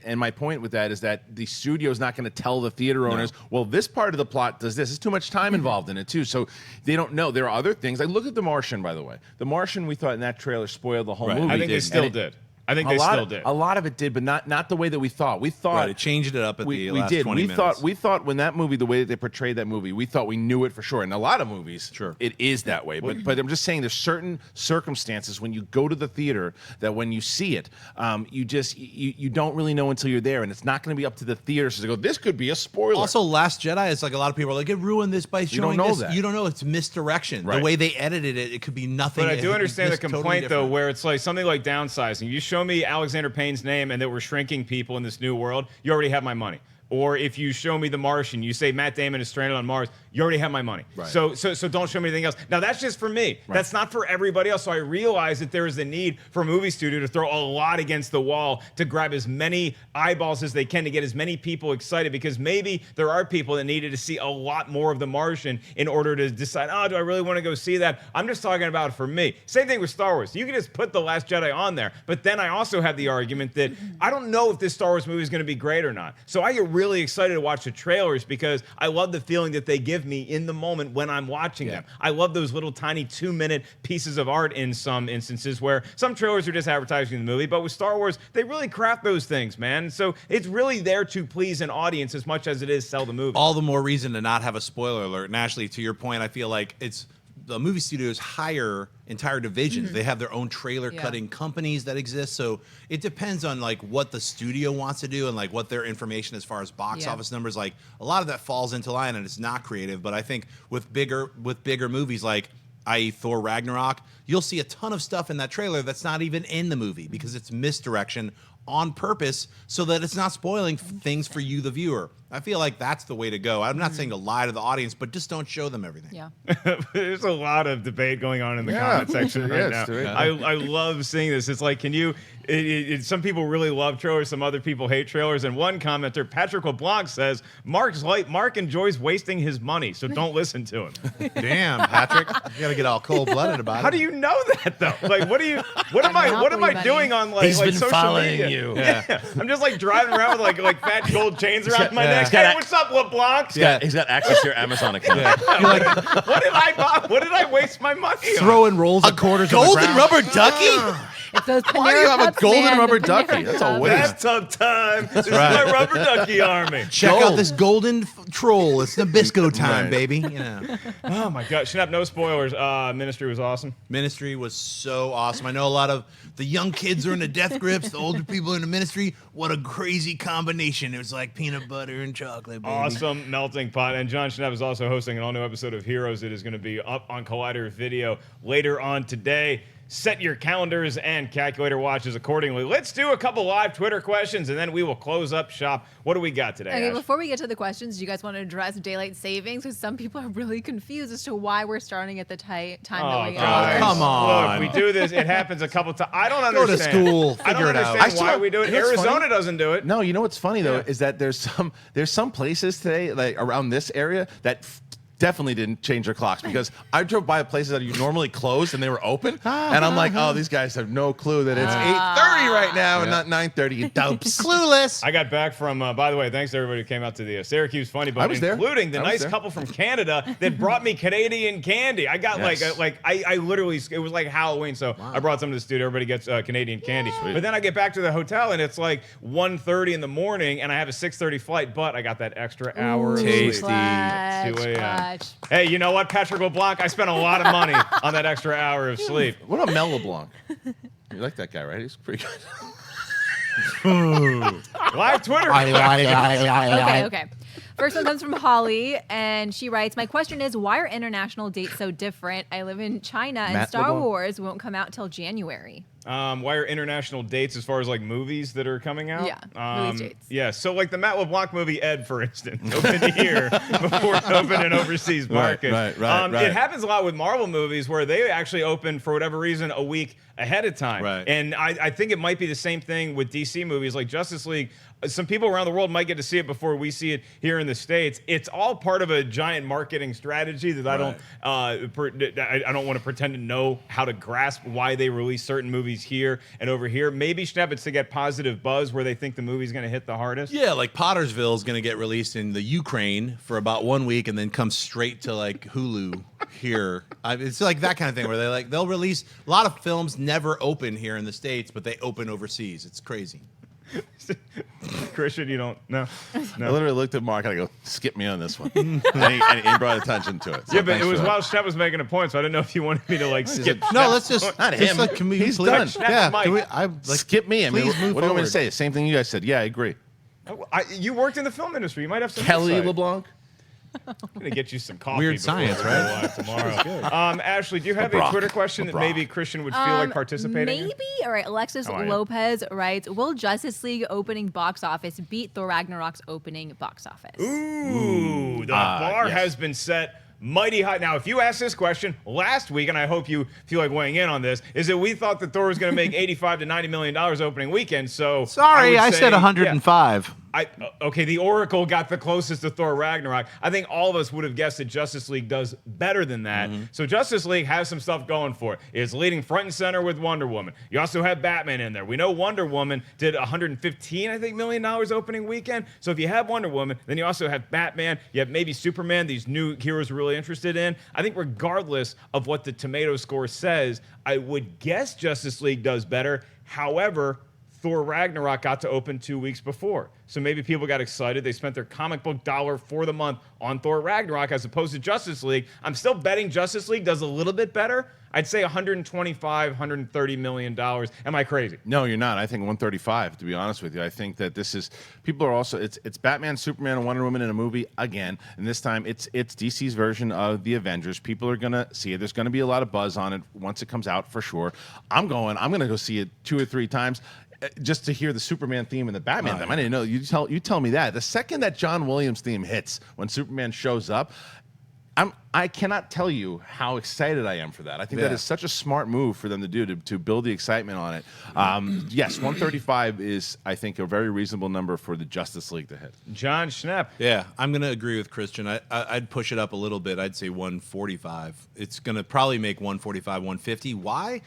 And my point with that is that the studio's not going to tell the theater owners, well, this part of the plot does this. There's too much time involved in it, too. So they don't know. There are other things. Like, look at The Martian, by the way. The Martian, we thought in that trailer spoiled the whole movie. I think they still did. I think they still did. A lot of it did, but not the way that we thought. We thought it changed it up at the last 20 we minutes. We thought when that movie, the way that they portrayed that movie, we thought we knew it for sure. And a lot of movies, it is that way. But I'm just saying, there's certain circumstances when you go to the theater that when you see it, you don't really know until you're there, and it's not going to be up to the theaters to go, this could be a spoiler. Also, Last Jedi is like a lot of people are like, it ruined this by showing know this. that. You don't know. It's misdirection. Right. The way they edited it, it could be nothing. But I do It- understand the it's totally complaint, though, different. where it's like something like Downsizing. You show me Alexander Payne's name and that we're shrinking people in this new world, you already have my money. Or if you show me The Martian, you say Matt Damon is stranded on Mars, you already have my money. Right. So don't show me anything else. Now, that's just for me. Right. That's not for everybody else. So I realize that there is a need for a movie studio to throw a lot against the wall to grab as many eyeballs as they can to get as many people excited, because maybe there are people that needed to see a lot more of The Martian in order to decide, do I really want to go see that? I'm just talking about for me. Same thing with Star Wars. You can just put The Last Jedi on there, but then I also have the argument that I don't know if this Star Wars movie is going to be great or not. So I get really excited to watch the trailers because I love the feeling that they give me in the moment when I'm watching them. I love those little tiny 2-minute pieces of art in some instances where some trailers are just advertising the movie, but with Star Wars, they really craft those things, man. So it's really there to please an audience as much as it is sell the movie. All the more reason to not have a spoiler alert. And Ashley, to your point, I feel like it's the movie studios hire entire divisions. They have their own trailer cutting companies that exist. So it depends on like what the studio wants to do and like what their information as far as box office numbers. Like a lot of that falls into line and it's not creative. But I think with bigger movies like i.e. Thor Ragnarok, you'll see a ton of stuff in that trailer that's not even in the movie because it's misdirection on purpose so that it's not spoiling things for you, the viewer. I feel like that's the way to go. I'm not saying to lie to the audience, but just don't show them everything. Yeah. There's a lot of debate going on in the comment section right now. I love seeing this. It's like, some people really love trailers, some other people hate trailers. And one commenter, Patrick LeBlanc, says, Mark enjoys wasting his money, so don't listen to him. Damn, Patrick. You got to get all cold-blooded about it. How do you know that, though? Like, what am I doing on He's been social following media? you. Yeah. I'm just like driving around with like fat gold chains around my neck. got Hey, what's up, LeBlanc? He's got access to your Amazon account. What did I buy? What did I waste my money on? throwing rolls of quarters on the Golden ground? rubber ducky? It's those Why do you Panera have a cups, golden man, rubber the ducky? Panera That's a cups. waste. Bathtub time. This is right. my rubber ducky army. Check out this golden troll. It's Nabisco time, Right. baby. You know. Oh my God, Schnepp, no spoilers. Ministry was awesome. Ministry was so awesome. I know a lot of the young kids are into death grips, the older people are into ministry. What a crazy combination. It was like peanut butter and chocolate, baby. Awesome melting pot. And John Schnepp is also hosting an all-new episode of Heroes. It is going to be up on Collider Video later on today. Set your calendars and calculator watches accordingly. Let's do a couple live Twitter questions, and then we will close up shop. What do we got today, Okay, Ash? before we get to the questions, do you guys want to address daylight savings? Because some people are really confused as to why we're starting at the time that we are. come on. Look, we do this. It happens a couple times. I don't Go to understand. school. I don't Figure it out. understand why we do it. You know what's Arizona funny? doesn't do it. No, you know what's funny though Yeah. is that there's some places today like around this area that definitely didn't change their clocks because I drove by places that are normally closed and they were open, and I'm like, oh, these guys have no clue that it's 8:30 right now and not 9:30. You dumps. Clueless. I got back from, by the way, thanks to everybody who came out to the Syracuse Funny Bone, I was there. including the I was nice there. couple from Canada that brought me Canadian candy. I got Yes. I literally, it was like Halloween, so I brought some to the studio. Everybody gets Canadian candy. Sweet. But then I get back to the hotel and it's like 1:30 in the morning and I have a 6:30 flight, but I got that extra hour of Tasty. sleep. Clutch, 2 a.m. clutch. Hey, you know what, Patrick LeBlanc? I spent a lot of money on that extra hour of sleep. What about Mel LeBlanc? You like that guy, right? He's pretty good. Live Twitter. Okay. First one comes from Holly, and she writes, "My question is, why are international dates so different? I live in China, and Matt Star LeBlanc? Wars won't come out till January." Why are international dates as far as like movies that are coming out? Yeah, release dates. Yeah, so like the Matt LeBlanc movie Ed, for instance, opened here before it opened in overseas markets. right. It happens a lot with Marvel movies where they actually open for whatever reason a week ahead of time. Right. And I think it might be the same thing with DC movies like Justice League. Some people around the world might get to see it before we see it here in the States. It's all part of a giant marketing strategy that I don't want to pretend to know how to grasp why they release certain movies here and over here. Maybe Schnepp, it's to get positive buzz where they think the movie's going to hit the hardest. Yeah, like Pottersville is going to get released in the Ukraine for about 1 week and then come straight to like Hulu here. It's like that kind of thing where they'll release a lot of films never open here in the States, but they open overseas. It's crazy. Kristian, you don't know? I literally looked at Mark and I go, skip me on this one. and he brought attention to it. So Yeah, but thanks it was for that. while Schnepp was making a point, so I didn't know if you wanted me to like skip. No, Schnepp's let's just point. Not just, him. Like, can we He's please- done. Yeah, Mike. can we? I like Skip me. I mean, please what move do you want me to forward. say? Same thing you guys said. Yeah, I agree. You worked in the film industry. You might have some Kelly insight. LeBlanc. I'm gonna get you some coffee. Weird before science, we go right? live tomorrow. Ashley, do you have a LeBrock. Twitter question that maybe Kristian would feel like participating in? Maybe. All right. Alexis How are you? Lopez writes, "Will Justice League opening box office beat Thor Ragnarok's opening box office?" Ooh, the bar yes. has been set mighty high. Now, if you asked this question last week, and I hope you feel like weighing in on this, is that we thought that Thor was going to make $85 to $90 million opening weekend. So Sorry, would I say- said yeah. 105. Okay, the Oracle got the closest to Thor Ragnarok. I think all of us would have guessed that Justice League does better than that. So Justice League has some stuff going for it. It's leading front and center with Wonder Woman. You also have Batman in there. We know Wonder Woman did $115 million opening weekend. So if you have Wonder Woman, then you also have Batman. You have maybe Superman. These new heroes are really interested in. I think regardless of what the tomato score says, I would guess Justice League does better. However, Thor Ragnarok got to open 2 weeks before. So maybe people got excited. They spent their comic book dollar for the month on Thor Ragnarok as opposed to Justice League. I'm still betting Justice League does a little bit better. I'd say $125, $130 million. Am I crazy? No, you're not. I think 135, to be honest with you. I think that this is, people are also, it's Batman, Superman, and Wonder Woman in a movie again. And this time it's DC's version of the Avengers. People are going to see it. There's going to be a lot of buzz on it once it comes out for sure. I'm going to go see it 2 or 3 times. Just to hear the Superman theme and the Batman theme. I didn't know. You tell me that. The second that John Williams theme hits when Superman shows up, I cannot tell you how excited I am for that. I think that is such a smart move for them to do to build the excitement on it. Yes, 135 is, I think, a very reasonable number for the Justice League to hit. John Schnepp. Yeah, I'm going to agree with Kristian. I'd push it up a little bit. I'd say 145. It's going to probably make 145, 150. Why?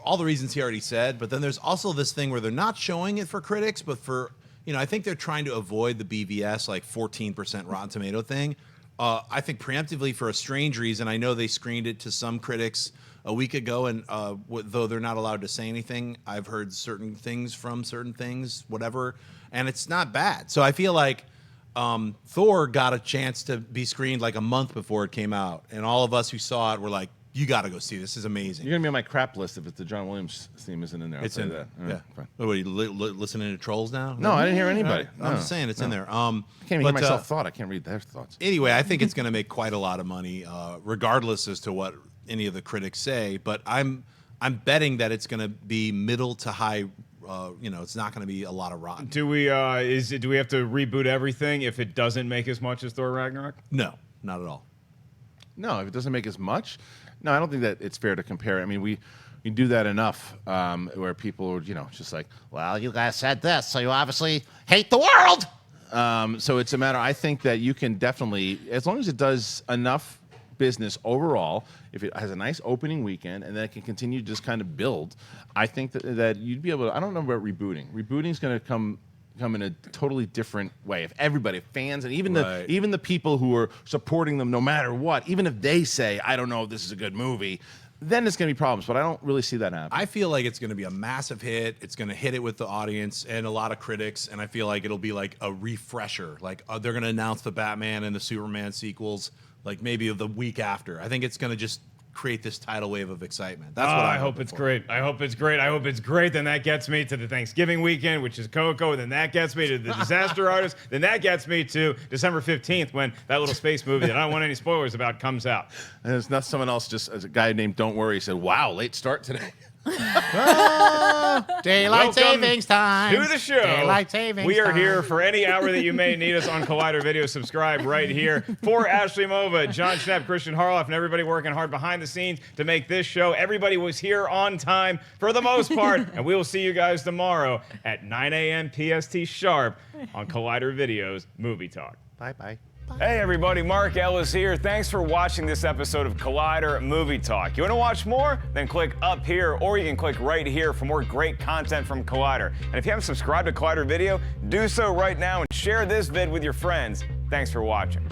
All the reasons he already said, but then there's also this thing where they're not showing it for critics, but for, I think they're trying to avoid the BVS, like 14% Rotten Tomato thing. I think preemptively for a strange reason. I know they screened it to some critics a week ago, and though they're not allowed to say anything, I've heard certain things from certain things, whatever, and it's not bad. So I feel like Thor got a chance to be screened like a month before it came out, and all of us who saw it were like, you got to go see this. This is amazing. You're gonna be on my crap list if it's the John Williams theme isn't in there. It's in there. All right, Yeah. fine. What, are you listening to Trolls now? No, I didn't hear anybody. I'm No, just saying it's in there. I can't even hear myself thought. I can't read their thoughts. Anyway, I think it's going to make quite a lot of money, regardless as to what any of the critics say. But I'm betting that it's going to be middle to high. It's not going to be a lot of rotten. Do we do we have to reboot everything if it doesn't make as much as Thor Ragnarok? No, not at all. No, if it doesn't make as much, no, I don't think that it's fair to compare. I mean, we do that enough where people are, just like, well, you guys said this, so you obviously hate the world. So it's a matter. I think that you can definitely, as long as it does enough business overall, if it has a nice opening weekend and then it can continue to just kind of build, I think that you'd be able to. I don't know about rebooting. Rebooting is going to come in a totally different way. If everybody, fans, and even the people who are supporting them, no matter what, even if they say, I don't know if this is a good movie, then it's going to be problems. But I don't really see that happen. I feel like it's going to be a massive hit. It's going to hit it with the audience and a lot of critics, and I feel like it'll be like a refresher. Like they're going to announce the Batman and the Superman sequels, like maybe the week after. I think it's going to just create this tidal wave of excitement. That's what I hope it's great. I hope it's great. I hope it's great. Then that gets me to the Thanksgiving weekend, which is Coco. Then that gets me to the Disaster Artist. Then that gets me to December 15th when that little space movie that I don't want any spoilers about comes out. And it's not someone else, just as a guy named Don't Worry said, wow, late start today. Daylight savings time. To the show. Daylight savings we are time. here for any hour that you may need us on Collider Video. Subscribe right here. For Ashley Mova, John Schnepp, Kristian Harloff, and everybody working hard behind the scenes to make this show. Everybody was here on time for the most part. And we will see you guys tomorrow at 9 a.m. PST sharp on Collider Video's Movie Talk. Bye-bye. Hey everybody, Mark Ellis here. Thanks for watching this episode of Collider Movie Talk. You want to watch more? Then click up here, or you can click right here for more great content from Collider. And if you haven't subscribed to Collider Video, do so right now and share this vid with your friends. Thanks for watching.